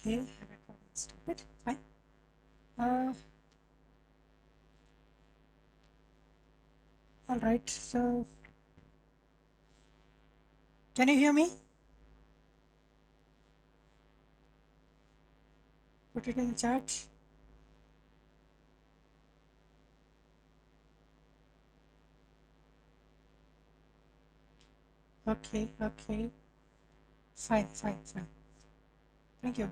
Okay, stupid. Fine. Uh, all right. So, can you hear me? Put it in the chat. Okay, okay. Fine, fine, fine. Thank you.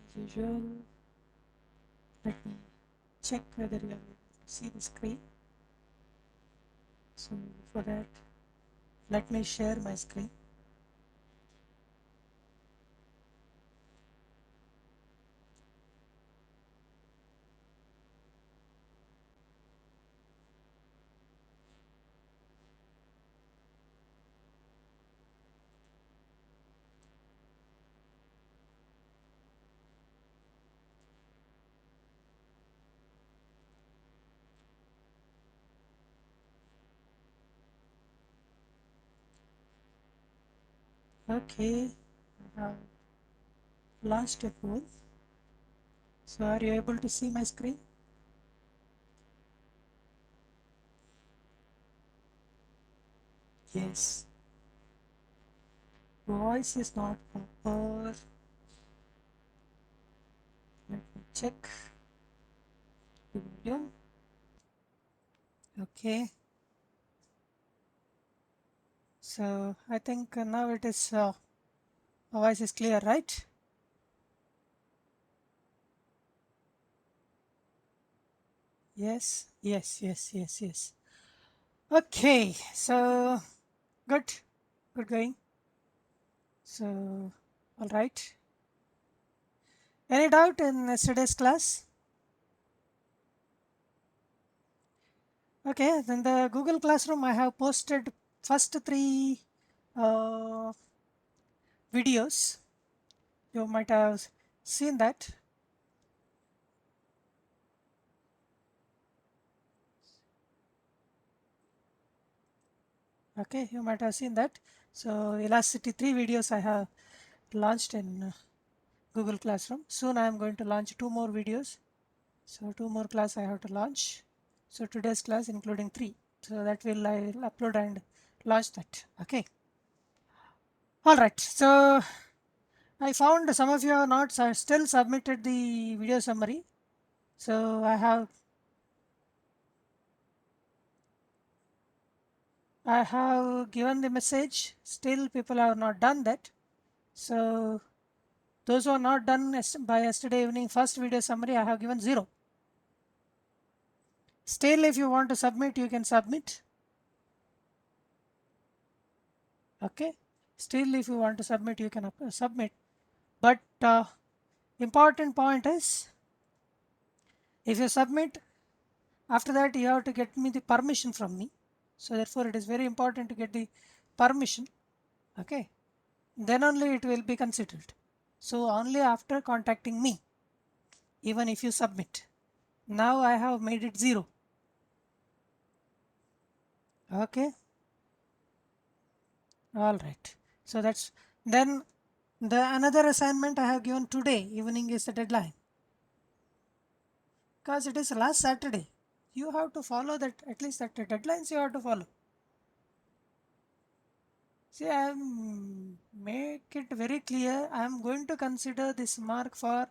As usual, let me check whether you are able to see the screen. So, for that, let me share my screen. Okay, I have launched a poll. So, are you able to see my screen? Yes. Voice is not proper. Let me check the video. Okay. So I think now it is voice is clear, right? Yes, yes, yes, yes, yes. Okay, so good, good going. So, all right. Any doubt in yesterday's class? Okay, then the Google Classroom I have posted first three uh, videos. You might have seen that. Okay, you might have seen that. So Elasticity 3 videos I have launched in Google Classroom. Soon I am going to launch two more videos. So two more class I have to launch. So today's class including three. So that will I will upload and launch that. Okay. All right. So I found some of you are not still submitted the video summary. So I have given the message. Still people have not done that. So those who are not done by yesterday evening first video summary I have given 0. Still if you want to submit you can submit. Okay. Still if you want to submit you can submit. But important point is if you submit after that you have to get me the permission from me. So therefore it is very important to get the permission. Okay. Then only it will be considered. So only after contacting me, even if you submit. Now I have made it 0. Okay. All right. So that's then the another assignment I have given today evening is the deadline. Because it is last Saturday. You have to follow that, at least that deadlines you have to follow. See, I am make it very clear. I am going to consider this mark for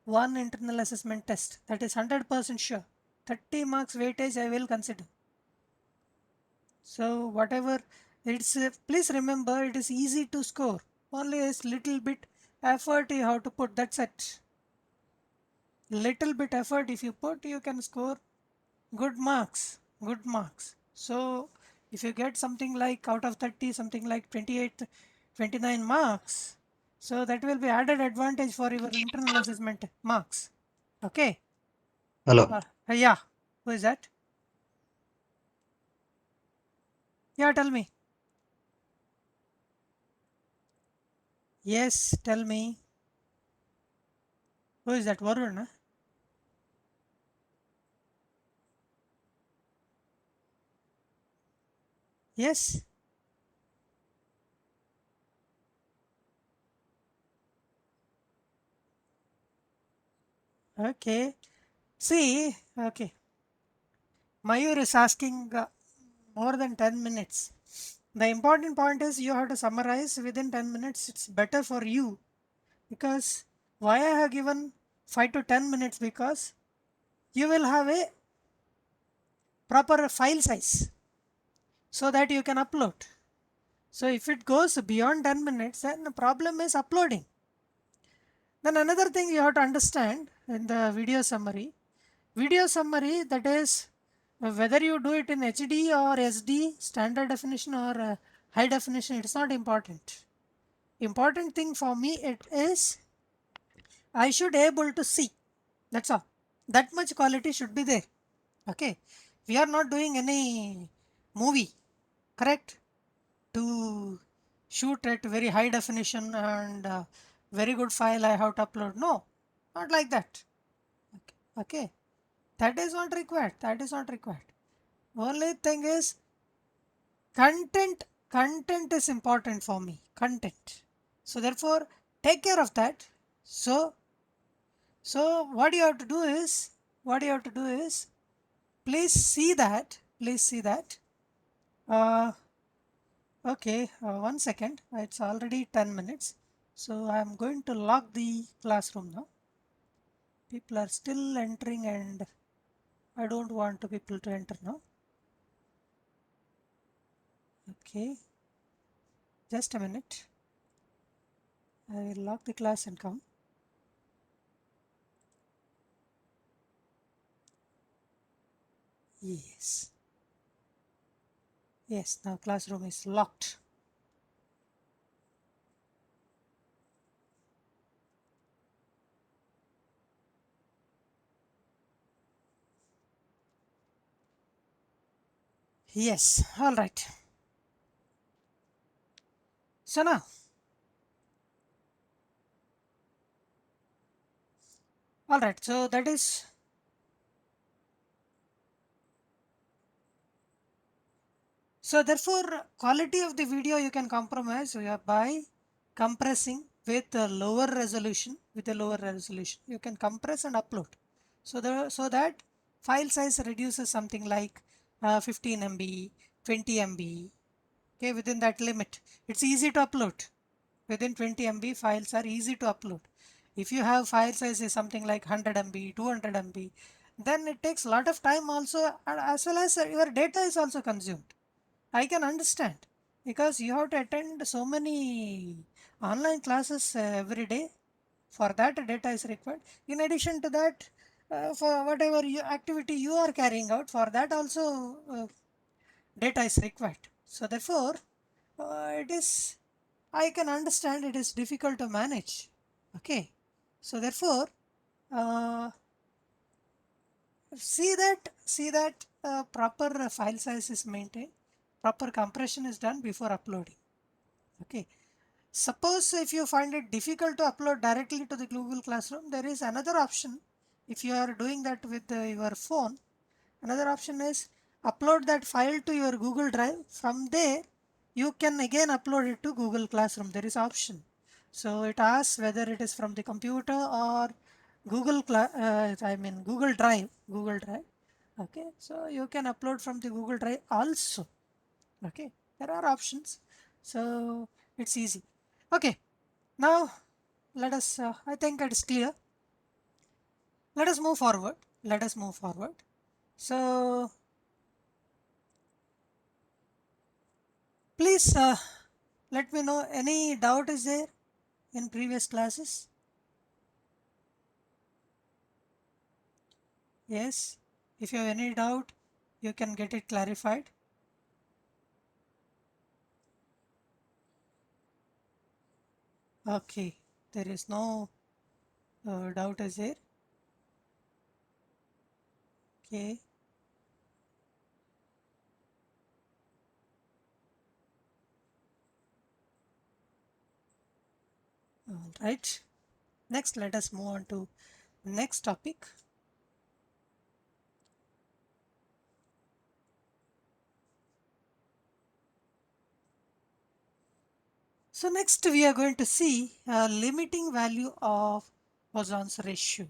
one internal assessment test. That is 100% sure. 30 marks weightage I will consider. So whatever it's, please remember it is easy to score. Only a little bit effort you have to put. That's it. Little bit effort if you put, you can score good marks. Good marks. So if you get something like out of 30, something like 28, 29 marks, so that will be added advantage for your internal assessment marks. Okay. Hello. Yeah. Who is that? Yeah, tell me. Yes, tell me. Who is that? Varun? Huh? Yes. Okay. See, okay. Mayur is asking more than 10 minutes. The important point is you have to summarize within 10 minutes. It's better for you because why I have given 5 to 10 minutes, because you will have a proper file size so that you can upload. So if it goes beyond 10 minutes, then the problem is uploading. Then another thing you have to understand in the video summary, that is whether you do it in HD or SD, standard definition or high definition, it's not important. Important thing for me it is I should able to see. That's all. That much quality should be there. Okay. We are not doing any movie, correct? To shoot at very high definition and very good file I have to upload. No, not like that. Okay. Okay. That is not required. That is not required. Only thing is content. Content is important for me. Content. So therefore, take care of that. So what you have to do is, please see that. Please see that. Uh, okay, 1 second. It's already 10 minutes. So I'm going to lock the classroom now. People are still entering and I don't want to people to enter now. Okay, just a minute. I will lock the class and come. Yes. Yes, now classroom is locked. Yes, all right. So now, all right. So that is, so therefore quality of the video you can compromise by compressing with a lower resolution. With a lower resolution, you can compress and upload. So that file size reduces something like 15 MB, 20 MB. Okay, within that limit, it's easy to upload. Within 20 MB, files are easy to upload. If you have file size is something like 100 MB, 200 MB, then it takes a lot of time also, as well as your data is also consumed. I can understand because you have to attend so many online classes every day. For that, data is required. In addition to that, for whatever activity you are carrying out, for that also data is required. So therefore, it is, I can understand it is difficult to manage. Okay. So therefore, uh, see that proper file size is maintained, proper compression is done before uploading. Okay. Suppose if you find it difficult to upload directly to the Google Classroom, there is another option. If you are doing that with your phone, another option is upload that file to your Google Drive. From there, you can again upload it to Google Classroom. There is option. So it asks whether it is from the computer or Google Drive. Google Drive. Okay, so you can upload from the Google Drive also. Okay, there are options. So it's easy. Okay, now let us. I think it is clear. Let us move forward. Let us move forward. So please let me know any doubt is there in previous classes. Yes, if you have any doubt, you can get it clarified. Okay, there is no doubt is there. Okay, all right. Next, let us move on to next topic. So next we are going to see a limiting value of Poisson's ratio.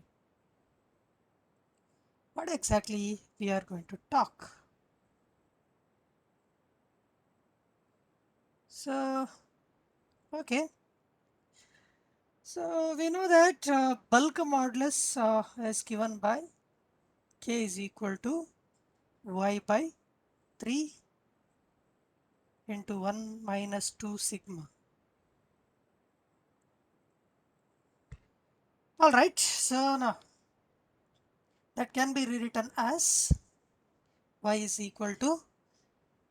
What exactly we are going to talk? So, okay. So we know that bulk modulus is given by k is equal to y by 3 into 1 minus 2 sigma. Alright, so now that can be rewritten as y is equal to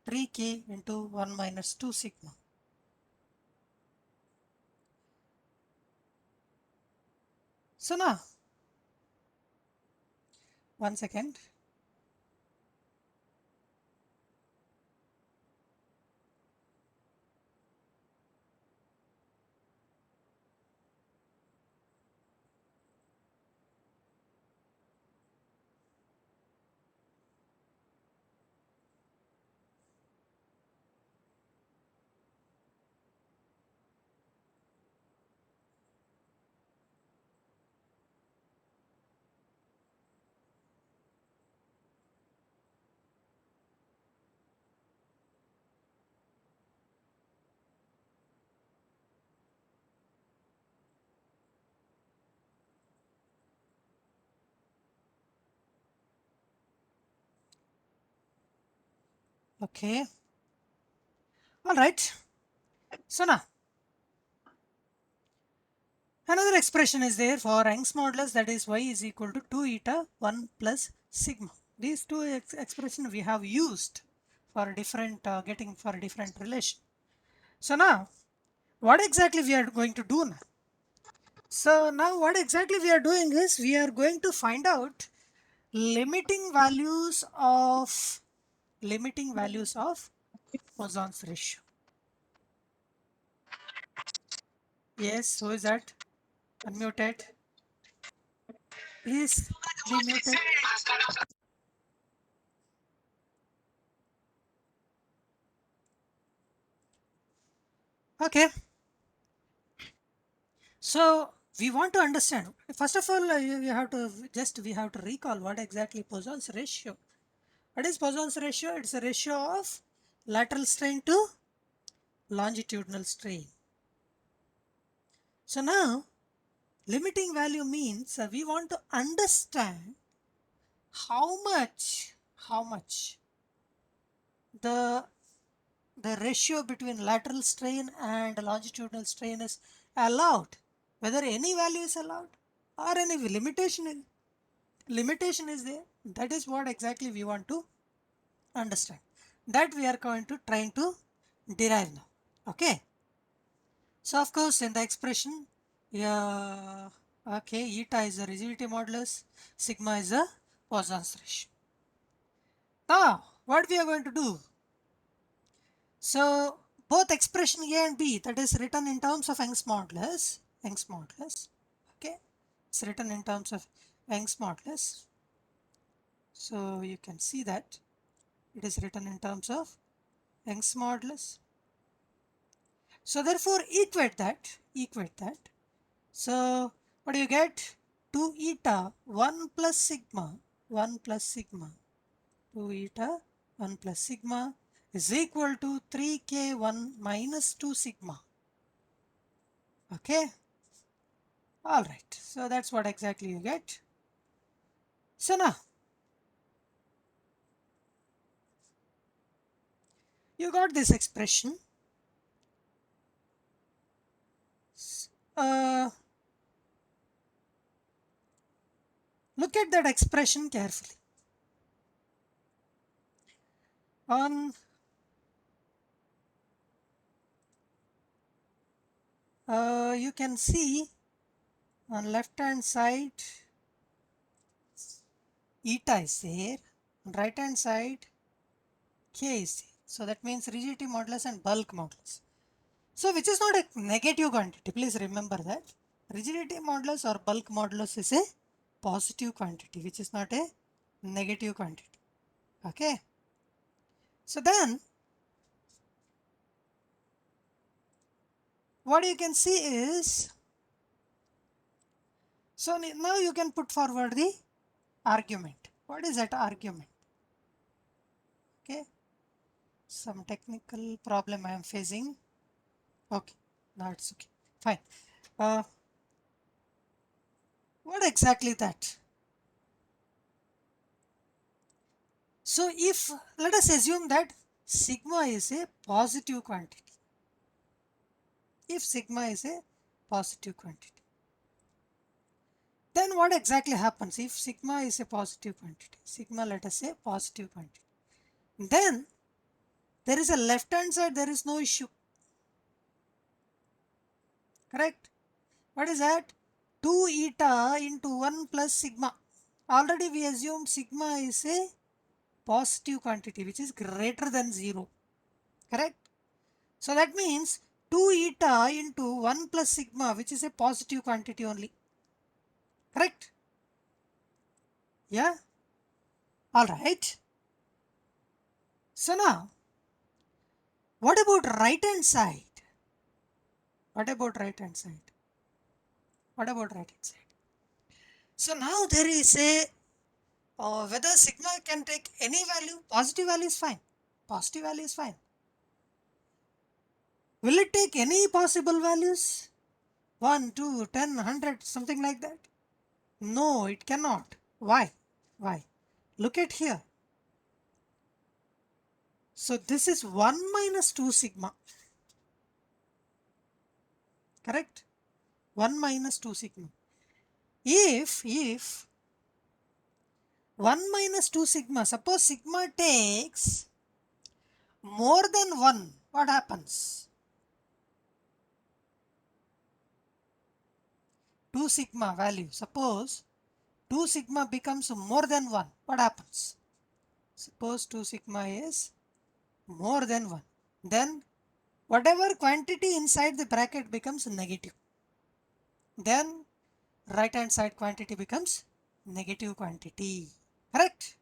3k into 1 minus 2 sigma. So now, one second. Okay. Alright. So now, another expression is there for Young's modulus, that is y is equal to 2 eta 1 plus sigma. These two expressions we have used for different getting for different relation. So now, what exactly we are going to do now? So now what exactly we are doing is we are going to find out limiting values of Poisson's ratio. Yes, who is that? Unmuted. Please be muted. Okay. So we want to understand. First of all, we have to recall what exactly Poisson's ratio. What is Poisson's ratio? It's a ratio of lateral strain to longitudinal strain. So now limiting value means we want to understand how much the the ratio between lateral strain and longitudinal strain is allowed, whether any value is allowed or any limitation is there. That is what exactly we want to understand, that we are going to trying to derive now. Okay, so of course in the expression, yeah, okay, eta is the rigidity modulus, sigma is the Poisson's ratio. Now what we are going to do, so both expression A and B, that is written in terms of Young's modulus, okay, it's written in terms of Young's modulus. So you can see that it is written in terms of Young's modulus. So therefore equate that. So what do you get? 2 eta 1 plus sigma 1 plus sigma 2 eta 1 plus sigma is equal to 3k 1 minus 2 sigma. Okay. Alright. So that's what exactly you get. So now you got this expression. Uh, Look at that expression carefully. On you can see on left hand side eta is there, on right hand side k is there. So that means rigidity modulus and bulk modulus. So which is not a negative quantity. Please remember that rigidity modulus or bulk modulus is a positive quantity, which is not a negative quantity. Okay. So then what you can see is, so now you can put forward the argument. What is that argument? Okay, some technical problem I am facing. Okay, now it's okay, fine. uh, what exactly that? So if, let us assume that sigma is a positive quantity. If sigma is a positive quantity, then what exactly happens? If sigma is a positive quantity, sigma, let us say positive quantity, then there is a left hand side, there is no issue, correct? What is that? 2 eta into 1 plus sigma. Already we assumed sigma is a positive quantity which is greater than 0, correct? So that means 2 eta into 1 plus sigma, which is a positive quantity only, correct? Yeah, alright. So now, what about right hand side? What about right hand side? What about right hand side? So now there is a, whether sigma can take any value, positive value is fine. Positive value is fine. Will it take any possible values? 1, 2, 10, 100, something like that? No, it cannot. Why? Why? Look at here. So this is 1 minus 2 sigma, correct? 1 minus 2 sigma. If 1 minus 2 sigma, suppose sigma takes more than 1, what happens? 2 sigma value, suppose 2 sigma becomes more than 1, what happens? Suppose 2 sigma is more than 1, then whatever quantity inside the bracket becomes negative, then right hand side quantity becomes negative quantity, correct?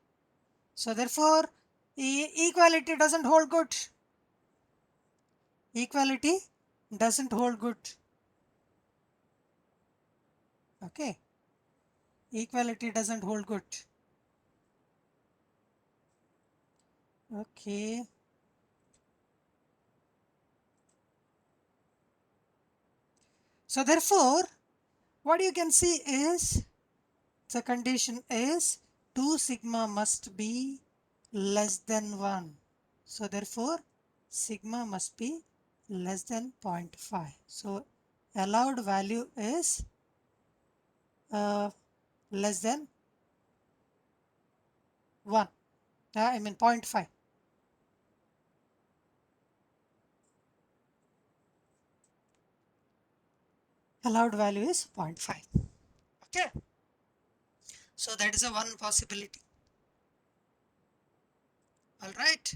So therefore equality doesn't hold good. Equality doesn't hold good. Okay, equality doesn't hold good. Okay, so therefore what you can see is the condition is 2 sigma must be less than 1. So therefore sigma must be less than 0.5. So allowed value is less than 1. I mean 0.5. Allowed value is 0.5. Okay. So that is a one possibility. Alright.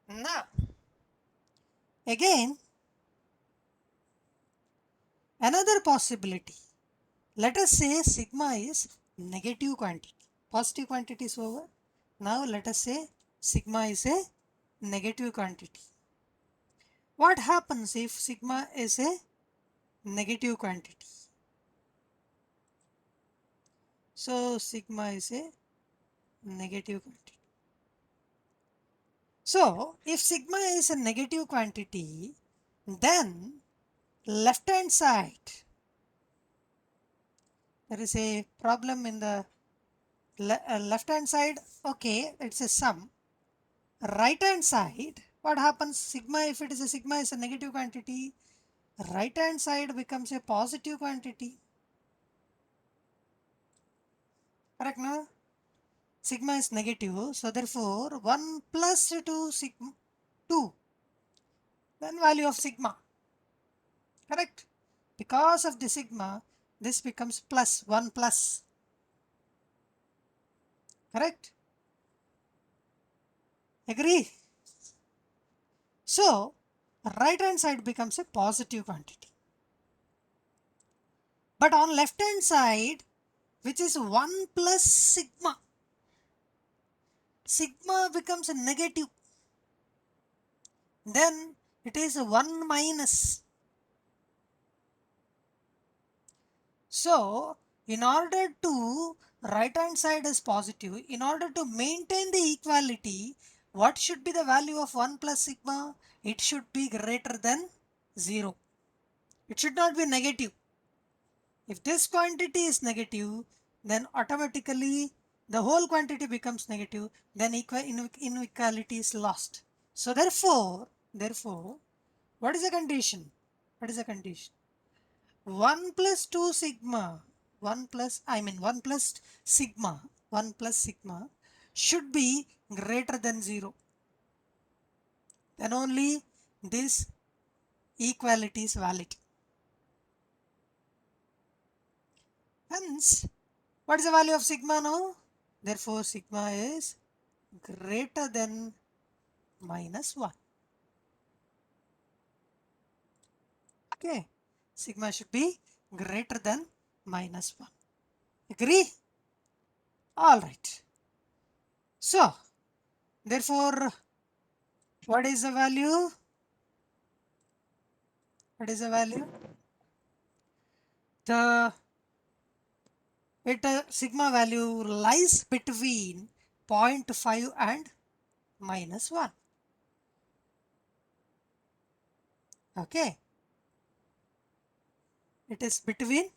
Now, again, another possibility. Let us say sigma is negative quantity. Positive quantity is over. Now let us say sigma is a negative quantity. What happens if sigma is a negative quantity? So sigma is a negative quantity. So if sigma is a negative quantity, then left hand side, there is a problem in the left hand side. Okay, it's a sum. Right hand side, what happens? Sigma, if it is a sigma is a negative quantity, right hand side becomes a positive quantity, correct? No, sigma is negative, so therefore 1 plus 2 sigma 2, then value of sigma, correct? Because of the sigma, this becomes plus 1 plus, correct? Agree? So right hand side becomes a positive quantity, but on left hand side, which is 1 plus sigma, sigma becomes a negative, then it is 1 minus. So in order to right hand side is positive, in order to maintain the equality, what should be the value of 1 plus sigma? It should be greater than 0. It should not be negative. If this quantity is negative, then automatically the whole quantity becomes negative, then inequality is lost. So therefore, what is the condition? What is the condition? 1 plus 2 sigma, 1 plus sigma, 1 plus sigma should be greater than 0. Then only this equality is valid. Hence, what is the value of sigma now? Therefore, sigma is greater than minus 1. Okay. Sigma should be greater than minus 1. Agree? Alright. So, therefore, what is the value? What is the value? The sigma value lies between zero point 0.5 and minus 1. Okay. It is between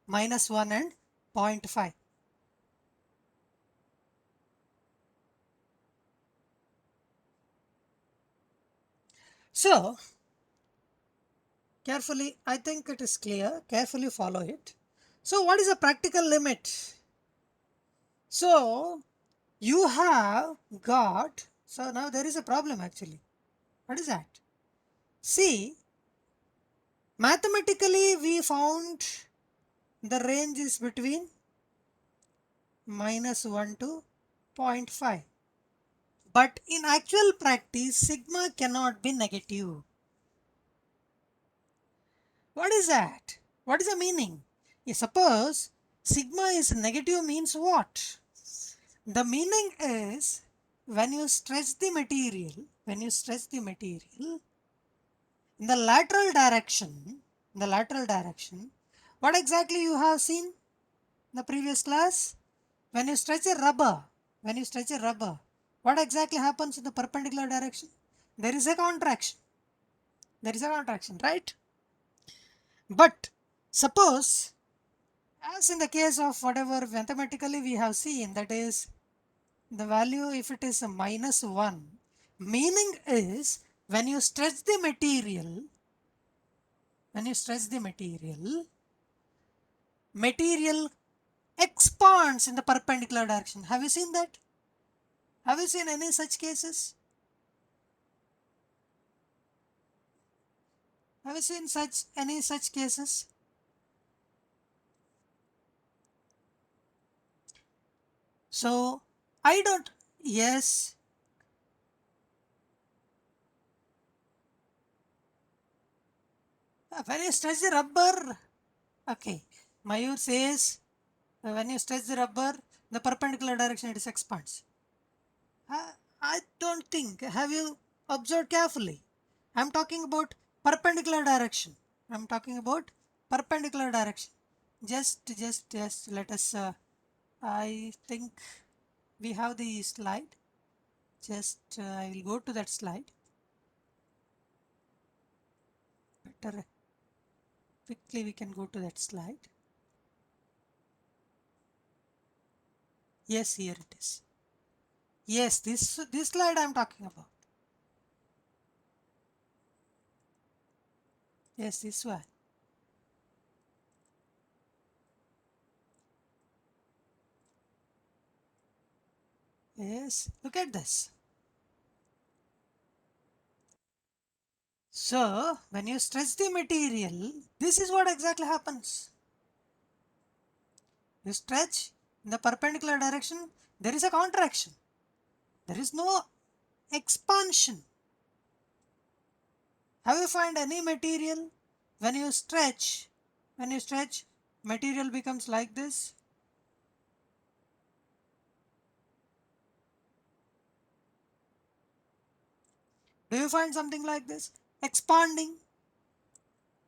minus 1 and 0.5. So, carefully, I think it is clear. Carefully follow it. So, what is the practical limit? So, you have got, so now there is a problem actually. What is that? See, mathematically we found the range is between minus 1 to 0.5. But in actual practice, sigma cannot be negative. What is that? What is the meaning? Suppose sigma is negative means what? The meaning is when you stretch the material, in the lateral direction, what exactly you have seen in the previous class? When you stretch a rubber, what exactly happens in the perpendicular direction? There is a contraction. Right? But suppose, as in the case of whatever mathematically we have seen, that is the value if it is a minus 1, meaning is when you stretch the material, material expands in the perpendicular direction. Have you seen that? Have you seen any such cases? Have you seen any such cases? So I don't, yes, when you stretch the rubber, okay, Mayur says when you stretch the rubber, the perpendicular direction it expands. I don't think, have you observed carefully? I'm talking about perpendicular direction. I'm talking about perpendicular direction. Just let us, I think we have the slide. Just I will go to that slide. Better quickly we can go to that slide. Yes, here it is. Yes, this slide I'm talking about. Yes, this one. Yes, look at this. So, when you stretch the material, this is what exactly happens. You stretch in the perpendicular direction, there is a contraction. There is no expansion. Have you found any material? When you stretch, material becomes like this. Do you find something like this? Expanding.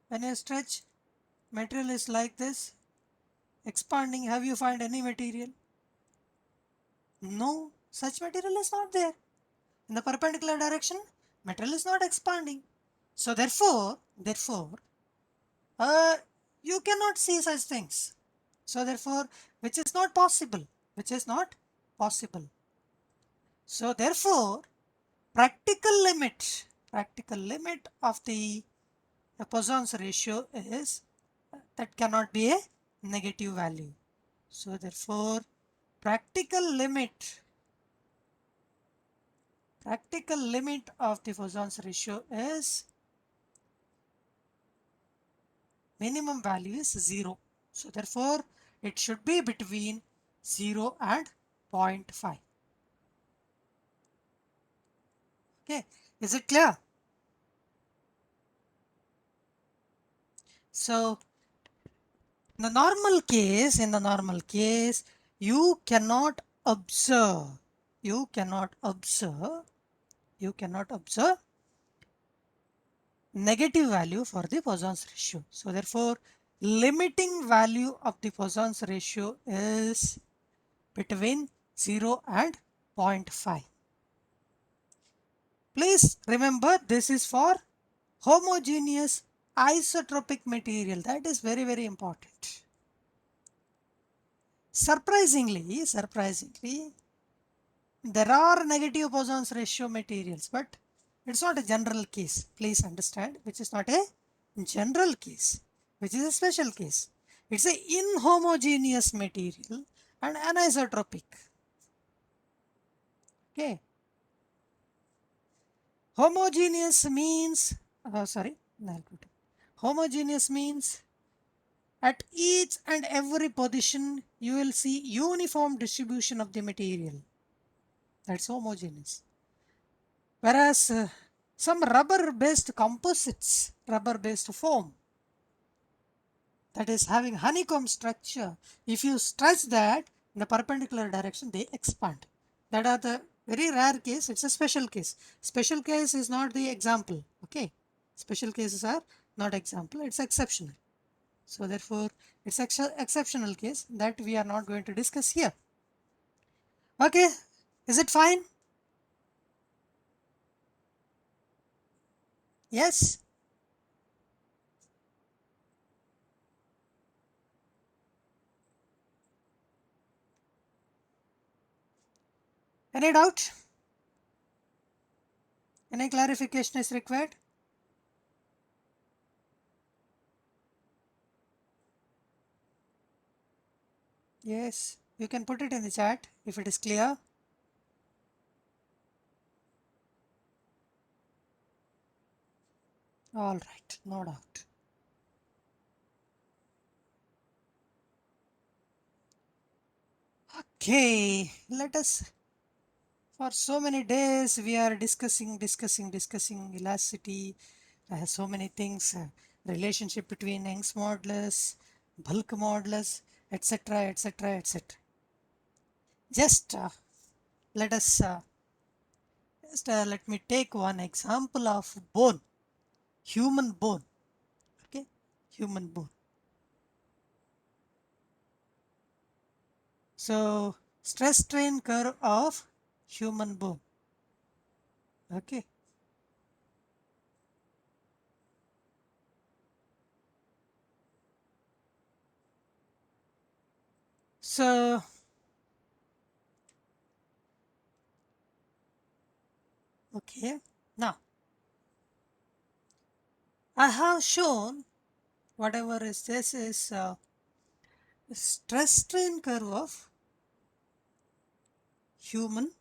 When you stretch, material is like this. expanding. Have you found any material? No, such material is not there. In the perpendicular direction, material is not expanding. So therefore, uh, you cannot see such things. So therefore, which is not possible, which is not possible. So therefore, practical limit of the Poisson's ratio is that cannot be a negative value. So therefore, practical limit of the Poisson's ratio is minimum value is 0. So therefore, it should be between 0 and 0.5. Okay, is it clear? So in the normal case, you cannot observe, you cannot observe negative value for the Poisson's ratio. So therefore, limiting value of the Poisson's ratio is between 0 and 0.5. Please remember, this is for homogeneous isotropic material. That is very, very important. Surprisingly, there are negative Poisson's ratio materials, but it's not a general case. Please understand, which is not a general case, which is a special case. It's a inhomogeneous material and anisotropic. Okay. Homogeneous means, homogeneous means at each and every position you will see uniform distribution of the material. That's homogeneous. Whereas some rubber based composites, rubber based foam, that is having honeycomb structure, if you stretch that in the perpendicular direction, they expand. That are the very rare case. It's a special case. Special case is not the example. Okay, special cases are not example, it's exceptional. So therefore, it's exceptional case that we are not going to discuss here. Okay, is it fine? Yes. Any doubt? Any clarification is required? Yes, you can put it in the chat if it is clear. All right, no doubt. Okay, let us, for so many days we are discussing elasticity, so many things, relationship between Young's modulus, bulk modulus, etc., etc., etc. Just let us, let me take one example of bone, human bone. Okay, human bone. So stress strain curve of human bone. Okay. So okay, now I have shown whatever is this is stress strain curve of human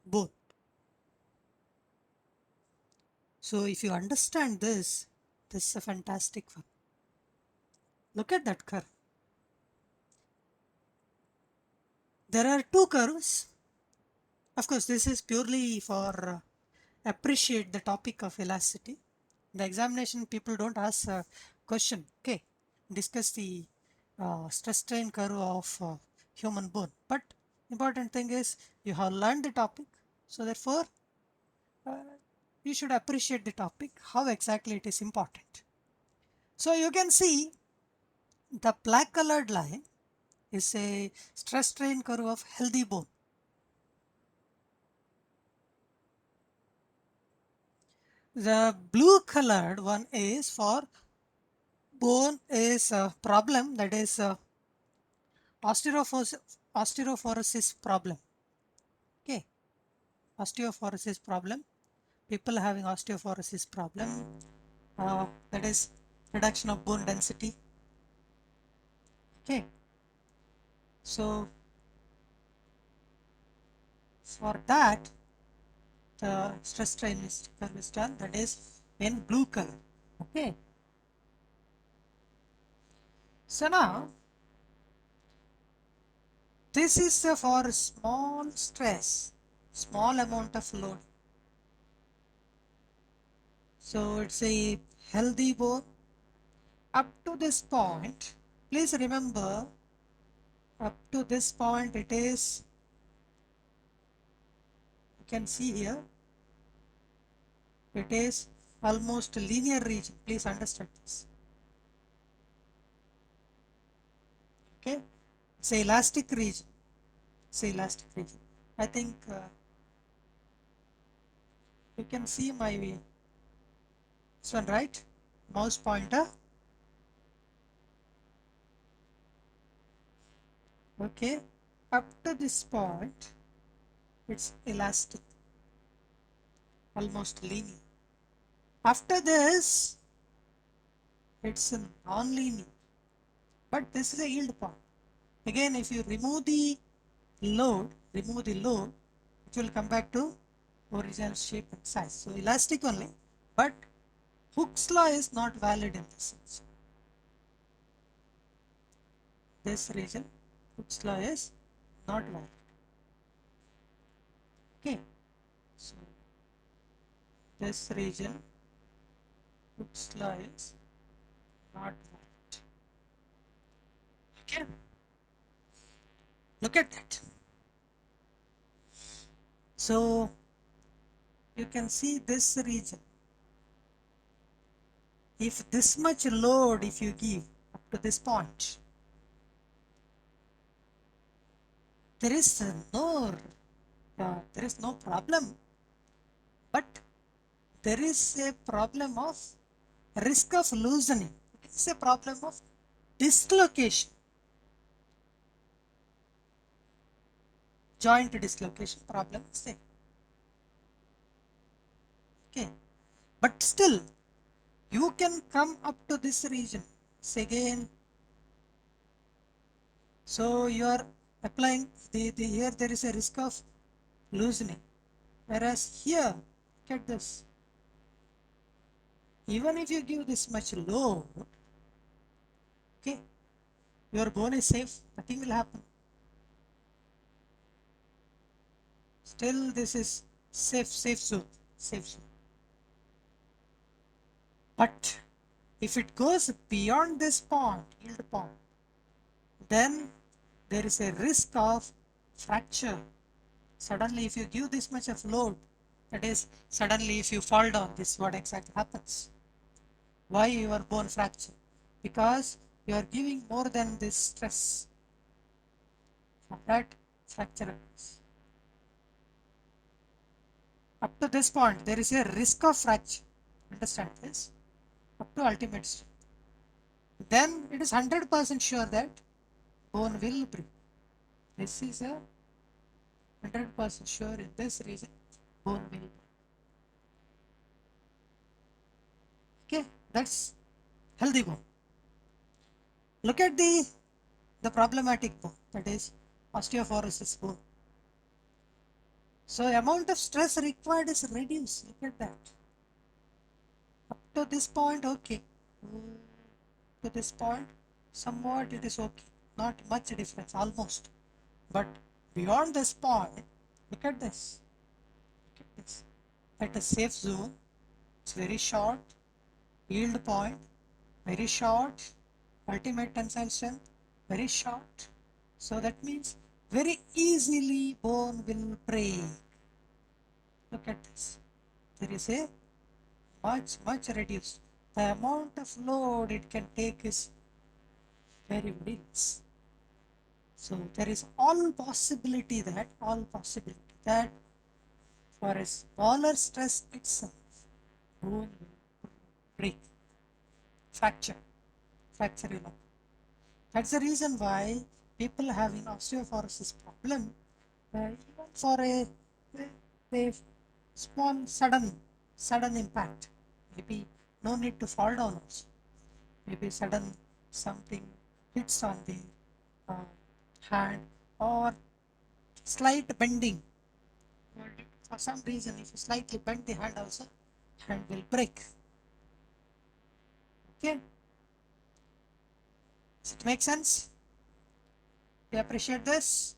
bone. So if you understand this, this is a fantastic one. Look at that curve. There are two curves. Of course, this is purely for appreciate the topic of elasticity. The examination people don't ask a question. Okay, discuss the stress strain curve of human bone. But important thing is you have learned the topic. So therefore, uh, you should appreciate the topic, how exactly it is important. So you can see the black colored line. is a stress strain curve of healthy bone. The blue colored one is for bone is a problem, that is osteoporosis problem. Okay, osteoporosis problem. People having osteoporosis problem, that is reduction of bone density. Okay, so for that the stress strain curve is done, that is in blue color. Okay, so now this is for small stress, small amount of load. So it's a healthy bone. Up to this point, please remember, up to this point it is, you can see here, it is almost linear region. Please understand this. Okay, it's a elastic region. It's a elastic region. I think you can see my this one, right? Mouse pointer. Okay, up to this point, it's elastic, almost linear. After this, it's non-linear, but this is a yield point. Again, if you remove the load, it will come back to original shape and size. So elastic only, but Hooke's law is not valid in this sense. This region, Hooke's law is not valid. Okay, so this region, Hooke's law is not valid. Okay, look at that. So you can see this region. If this much load, if you give up to this point, there is no problem, but there is a problem of risk of loosening. It is a problem of dislocation, joint dislocation problem is there. Okay, but still you can come up to this region. So again, so you are applying the here there is a risk of loosening, whereas here, look at this. Even if you give this much load, okay, your bone is safe, nothing will happen. Still, this is safe zone, safe zone. But if it goes beyond this point, yield point, then there is a risk of fracture. Suddenly, if you give this much of load, that is, suddenly if you fall down, this is what exactly happens. Why your bone fracture? Because you are giving more than this stress. For that, fracture occurs. Up to this point, there is a risk of fracture. Understand this? Up to ultimate strength. Then it is 100% sure that bone will break. This is a 100% sure in this region bone will break. Okay, that's healthy bone. Look at the problematic bone, that is osteoporosis bone. So amount of stress required is reduced. Look at that. Up to this point, okay. To this point, somewhat it is okay. Not much difference, almost. But beyond this point, look at this. Look at this. At a safe zone, it's very short. Yield point, very short. Ultimate tensile strength, very short. So that means very easily bone will break. Look at this. There is a much reduced. The amount of load it can take is very less. So there is all possibility that for a smaller stress itself, bone will break, fracture, fracture you know. That's the reason why people having osteoporosis problem, even for a small sudden impact, maybe no need to fall down also, maybe sudden something hits on the uh, hand, or slight bending. For some reason, if you slightly bend the hand also, hand will break. Okay, does it make sense? You appreciate this?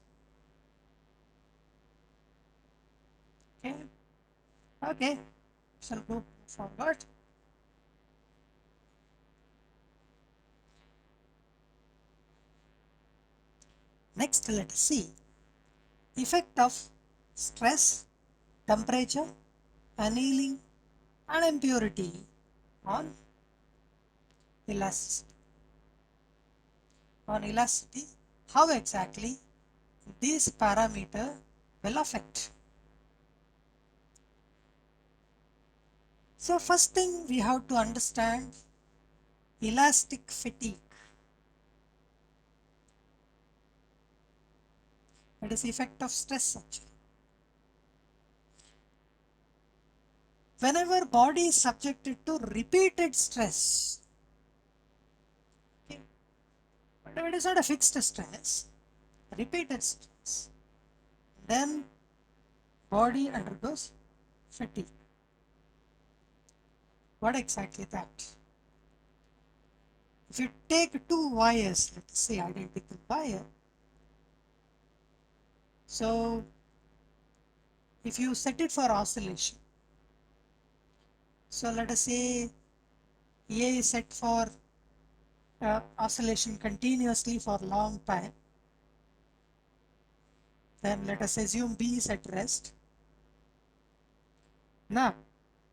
Okay, okay. Shall go forward. Next, let us see effect of stress, temperature, annealing, and impurity on elasticity. On elasticity, how exactly this parameter will affect. So first thing we have to understand elastic fatigue. That is effect of stress actually. Whenever body is subjected to repeated stress, okay, but it is not a fixed stress, repeated stress, then body undergoes fatigue. What exactly that? If you take two wires, let's say identical wire, so if you set it for oscillation, so let us say A is set for oscillation continuously for long time, then let us assume B is at rest. Now,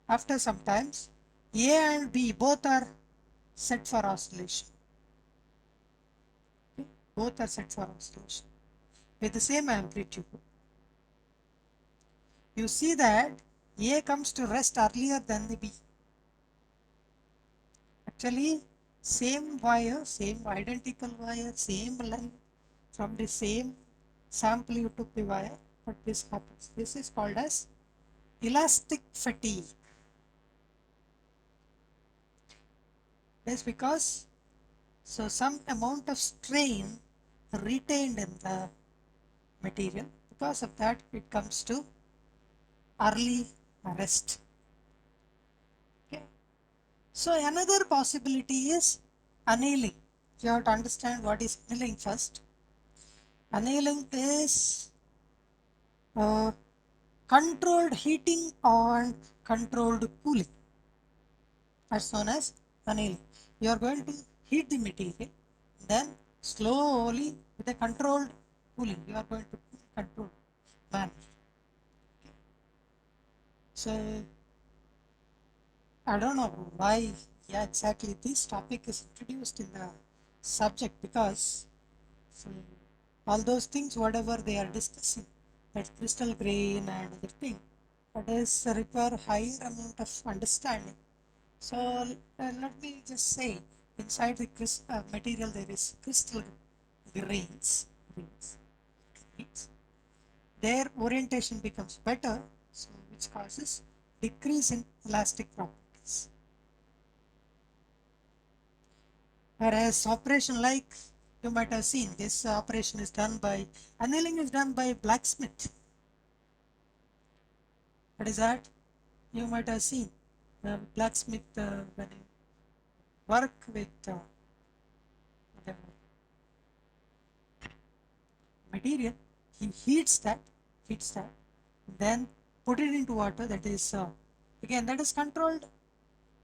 after some times, A and B both are set for oscillation. Okay? Both are set for oscillation with the same amplitude. You see that A comes to rest earlier than the B. Actually, same wire, same identical wire, same length, from the same sample you took the wire, but this happens. This is called as elastic fatigue. That's because some amount of strain retained in the material. Because of that, it comes to early rest. Okay. So another possibility is annealing. You have to understand what is annealing first. Annealing is uh, controlled heating and controlled cooling. That's known as annealing. You are going to heat the material, then slowly with a controlled cooling, you are going to control manner. So I don't know why, yeah, exactly this topic is introduced in the subject, because so all those things, whatever they are discussing, that crystal grain and other thing, that is require higher amount of understanding. So let me just say, inside the material there is crystal grains. grains. Their orientation becomes better, so which causes decrease in elastic properties. Whereas operation like you might have seen, this operation is done by annealing is done by blacksmith. What is that? You might have seen blacksmith when you work with the material, he heats that, then put it into water. That is again that is controlled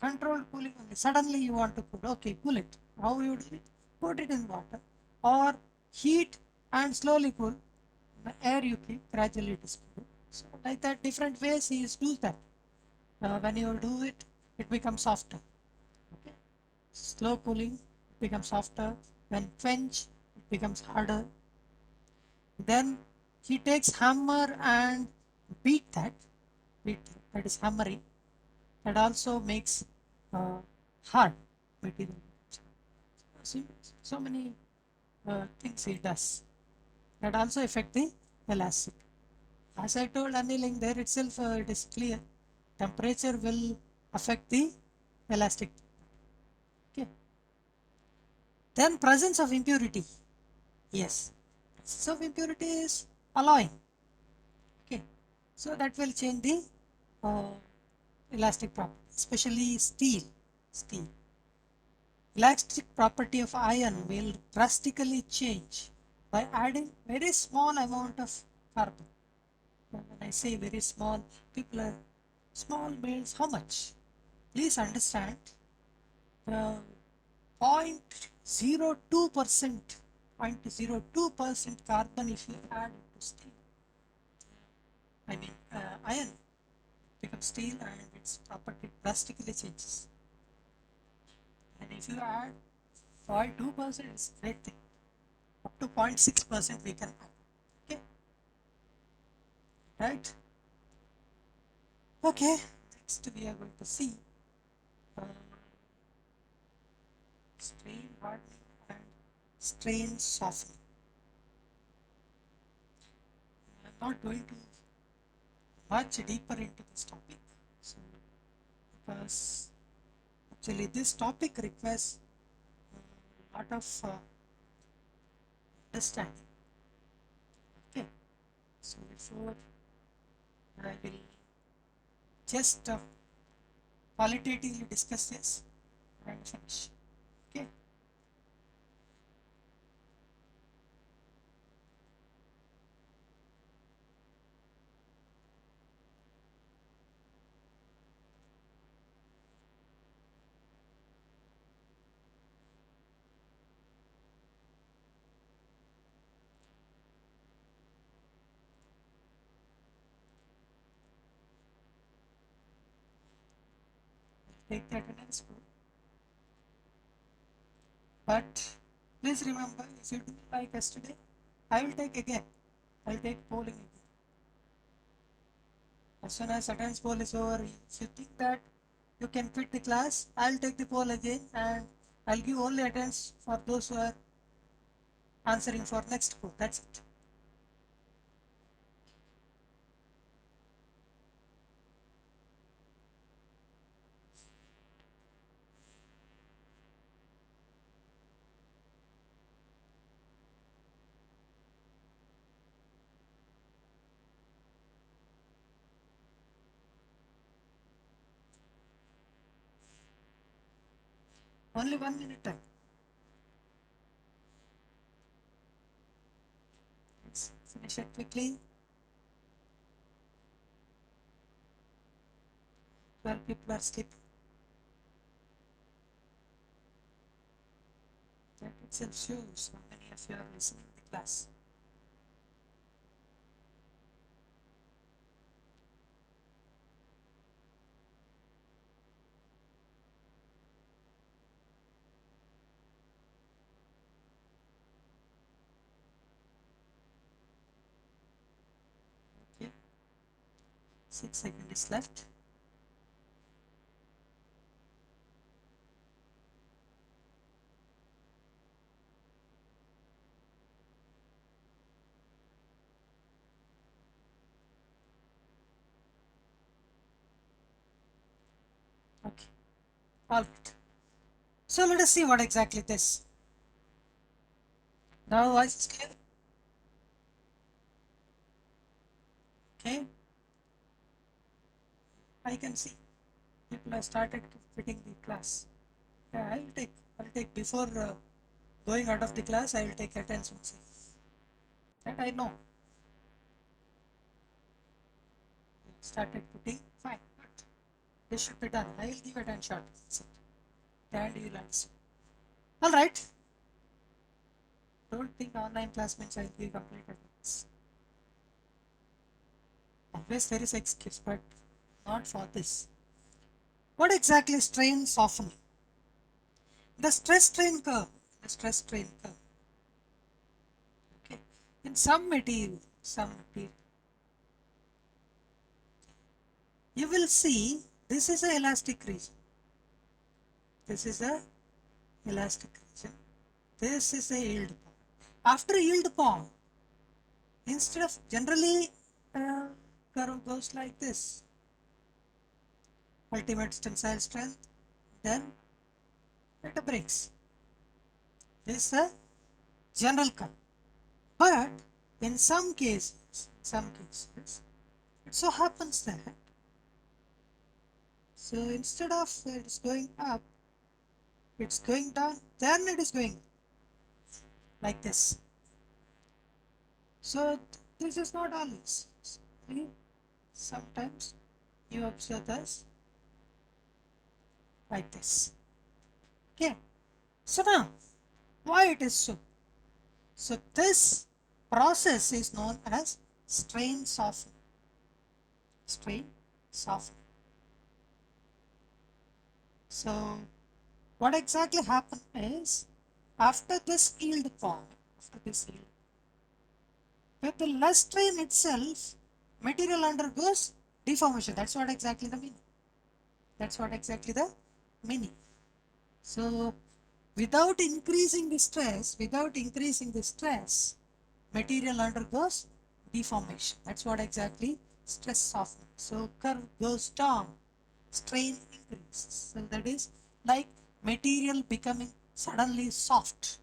cooling only. Suddenly you want to cool, okay, cool it. How you do it? Put it in water, or heat and slowly cool. The air you keep, gradually it is cooled. So like that, different ways he is do that. When you do it, it becomes softer. Okay. Slow cooling becomes softer. When quench, it becomes harder. Then he takes hammer and beat that, that is hammering. That also makes hard material. So, so many things he does that also affect the elastic. As I told annealing, there itself it is clear. Temperature will affect the elastic. Okay. Then presence of impurity. Yes. Presence of impurity is alloying. Okay. So that will change the uh, elastic property, especially steel. Steel. Elastic property of iron will drastically change by adding very small amount of carbon. When I say very small, people are small means how much? Please understand the 0.02%, 0.02% carbon if you add into steel. I mean iron becomes steel and its property drastically changes. And if you add 0.2%, it's a great thing. Up to 0.6% we can add. Okay, right? Okay, next we are going to see uh, strain hardening and strain softening. I'm not going to much deeper into this topic, so because actually this topic requires a lot of understanding. Okay, so before I will just qualitatively discuss this and finish. Okay, take the attendance code. But please remember, if you do like yesterday, I will take again. I will take polling again. As soon as attendance poll is over, if you think that you can quit the class, I will take the poll again and I'll give only attendance for those who are answering for next poll. That's it. Only 1 minute time. Let's finish it quickly. 12 people are sleeping. That itself shows how many of you are listening to the class. Okay, 6 seconds is left. Okay, all right. So let us see what exactly this. Now voice is clear. Okay, I can see people have started fitting the class. Yeah, I'll take before going out of the class. I will take attendance once. That I know. Started putting fine. But this should be done. I will give it a shot. And you will answer. All right. Don't think online class means I will give complete attendance. Always there is excuse, but not for this. What exactly is strain softening? The stress strain curve. The stress strain curve. Okay. in some material, you will see this is a elastic region. This is a elastic region. This is a yield point. After yield point, instead of generally curve goes like this, ultimate tensile strength, then it breaks. This is a general curve. But in some cases, it so happens that so instead of it's going up, it's going down, then it is going like this. So this is not always. Sometimes you observe this like this. Okay. So now, why it is so? So this process is known as strain softening. Strain softening. So what exactly happened is after this yield point, with the less strain itself, material undergoes deformation. That's what exactly the meaning. That's what exactly the meaning. So without increasing the stress, material undergoes deformation. That's what exactly stress softening. So curve goes down, strain increases. So that is like material becoming suddenly soft.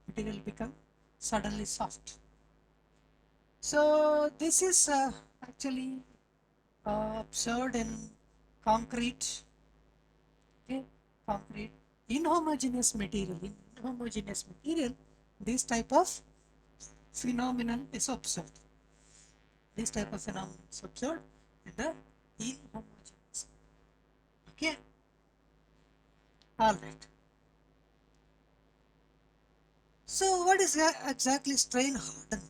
Material become suddenly soft. So this is actually observed in concrete. Okay, concrete inhomogeneous material. In inhomogeneous material, this type of phenomenon is observed. This type of phenomenon is observed in the inhomogeneous. Okay, all right. So what is exactly strain hardening?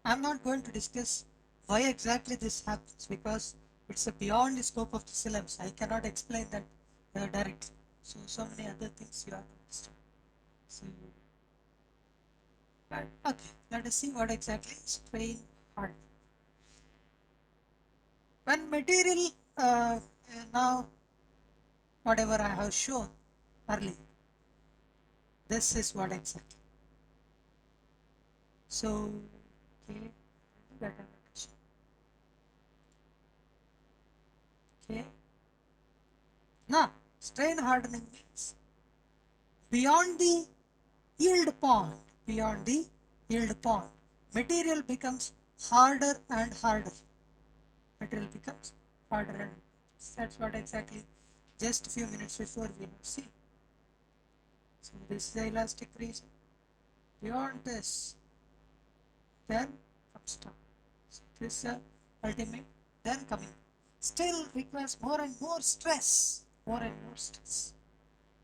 I'm not going to discuss why exactly this happens because it's beyond the scope of the syllabus. I cannot explain that directly. So many other things you have to understand. So, right. Okay, let us see what exactly strain hardening. When material now whatever I have shown earlier, this is what exactly. So, okay, that I want to show. Okay, now strain hardening means beyond the yield point, beyond the yield point, material becomes harder and harder. Material becomes harder and harder. That's what exactly just a few minutes before we have seen. So this is the elastic region. Beyond this, then comes down. So this is ultimate, then coming. Still requires more and more stress. More and more stress.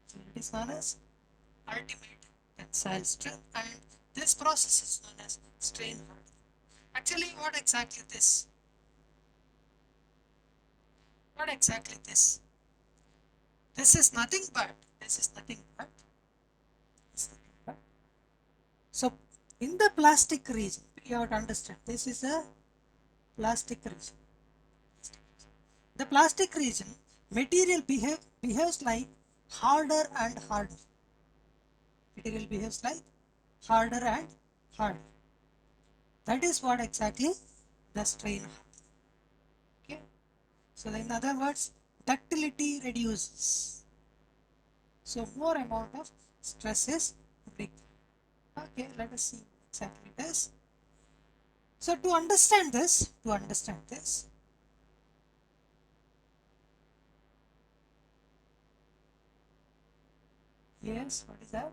So it is known as ultimate tensile strength, and this process is known as strain hardening. Actually, what exactly this? What exactly this? This is nothing but, this is nothing but, this is nothing but. So, in the plastic region, you have to understand, this is a plastic region. The plastic region, material behaves like harder and harder. Material behaves like harder and harder. That is what exactly the strain. Okay. So in other words, ductility reduces. So more amount of stress is required. Okay, let us see exactly this. So to understand this, yes, what is that?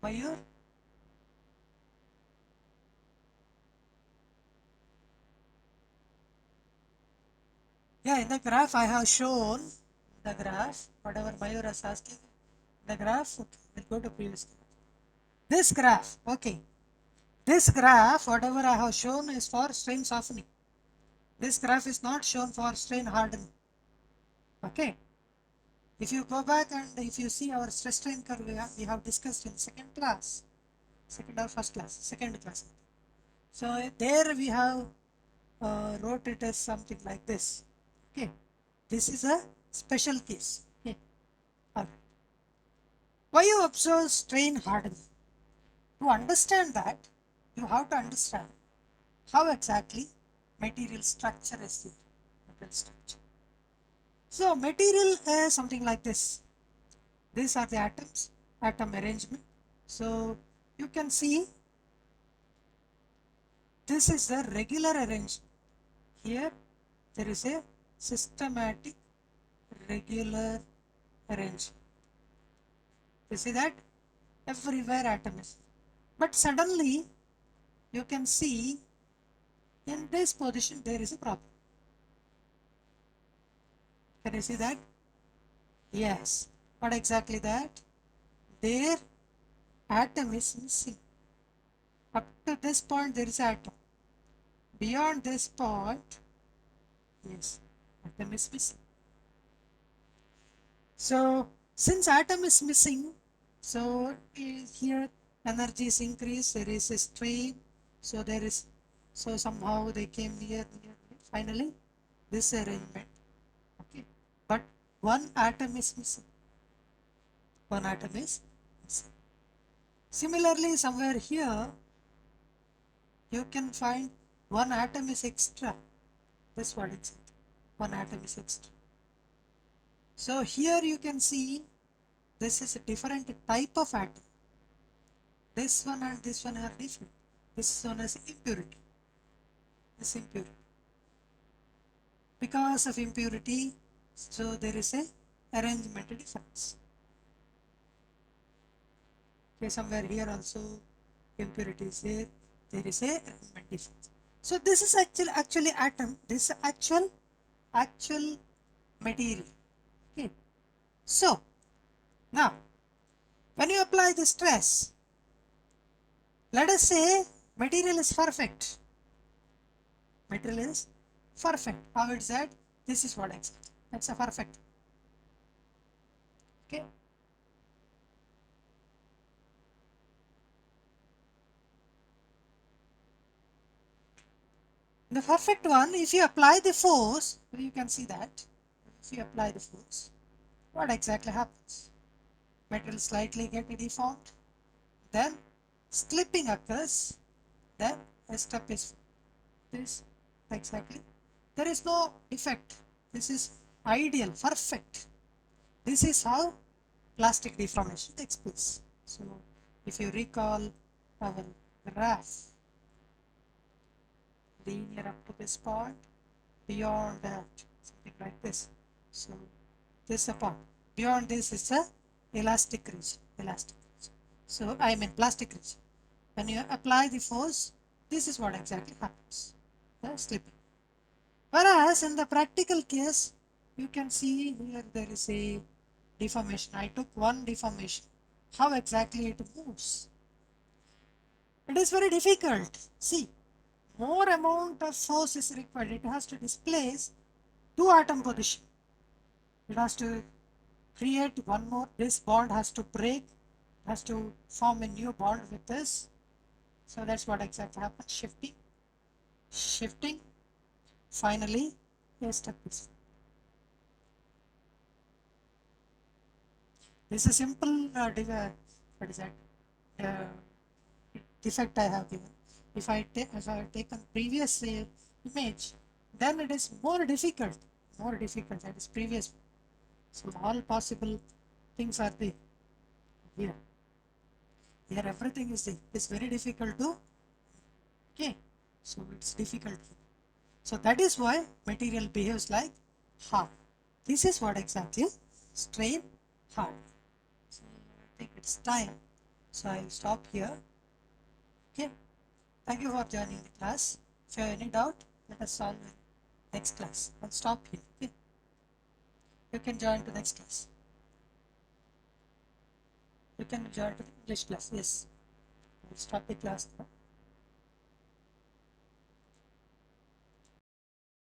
Mayur? Yeah, in the graph I have shown the graph, whatever Mayur is asking, the graph, okay, we'll go to previous graph. This graph, okay. This graph, whatever I have shown is for strain softening. This graph is not shown for strain hardening. Okay. If you go back and if you see our stress strain curve we have discussed in second or first class, second class. So there we have wrote it as something like this. Okay, this is a special case. Okay, all right. Why you observe strain hardening? To understand that, you have to understand how exactly material structure is there. Material structure. So material is something like this. These are the atoms, atom arrangement. So you can see this is the regular arrangement. Here there is a systematic regular arrangement. You see that? Everywhere atom is. But suddenly you can see in this position there is a problem. Can you see that? Yes. What exactly that? There atom is missing. Up to this point there is atom. Beyond this point, yes, atom is missing. So since atom is missing, so here energy is increased, there is a strain, so there is, so somehow they came near, finally this arrangement. Okay, but one atom is missing. One atom is missing. Similarly, somewhere here you can find one atom is extra. This what it's one atom is extra. So here you can see this is a different type of atom. This one and this one are different. This one is impurity. This impurity. Because of impurity, so there is a arrangement difference. Okay, somewhere here also impurity is there. There is a arrangement difference. So this is actually atom. This is actual material. Okay. So now when you apply the stress, let us say material is perfect. Material is perfect. How is that? This is what exactly. That's a perfect. Okay. The perfect one, if you apply the force, you can see that. If you apply the force, what exactly happens? Metal slightly get deformed, then slipping occurs, then a step is this exactly. There is no defect. This is ideal, perfect. This is how plastic deformation takes place. So if you recall our graph, linear up to this point, beyond that, something like this. So this apart. Beyond this is a elastic region. Elastic region. So I mean plastic region. When you apply the force, this is what exactly happens. The slipping. Whereas in the practical case, you can see here there is a deformation. I took one deformation. How exactly it moves? It is very difficult. See, more amount of force is required. It has to displace two atom position. It has to create one more. This bond has to break, has to form a new bond with this. So that's what exactly happens. Shifting. Finally, a step is. This is a simple what is that? Uh, defect I have given. If I have taken previous image, then it is more difficult. More difficult than this previous. So all possible things are there here. Here everything is there. It's very difficult to, okay. So it's difficult. So that is why material behaves like hard. This is what exactly strain hard. So I think it's time. So I'll stop here. Okay. Thank you for joining the class. If you have any doubt, let us solve in next class. I'll stop here. Okay. You can join to next class. You can join to the English class. Yes. I'll stop the class now.